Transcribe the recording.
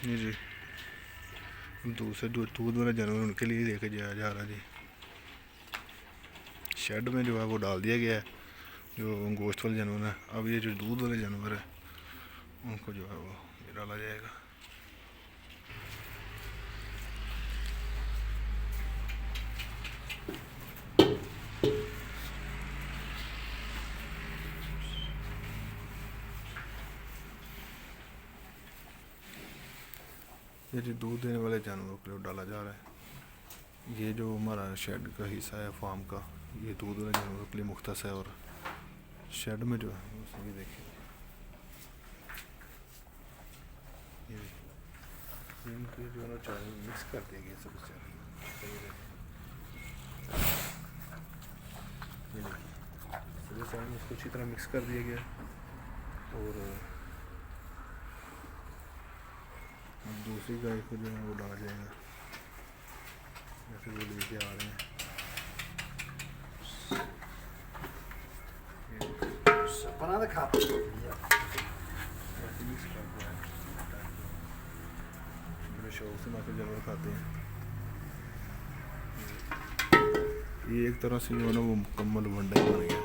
ये जी दूसरे दूध वाले जानवर उनके लिए लेके जाया जा रहा जी। शेड में जो है वो डाल दिया गया है जो गोश्त वाले जानवर है। अब ये जो दूध वाले जानवर है उनको जो है वो डाला जाएगा। ये जो दूध देने वाले जानवरों के लिए डाला जा रहा है। ये जो हमारा शेड का हिस्सा है फार्म का, ये दूध वाले जानवरों के लिए मुख्तस है। और शेड में जो है वो सभी देखिए इनके जो है चावल मिक्स कर दिया गया सब सभी चावल इसको अच्छी तरह मिक्स कर दिया गया। और दूसरी गाय को जो है वो डाला जाएगा। जैसे वो लेके आ रहे हैं बना दे खा मिक्स कर दिया है। बड़े शौक से माके जानवर खाते हैं। ये एक तरह से जो है ना वो मुकम्मल वनडा बन गया।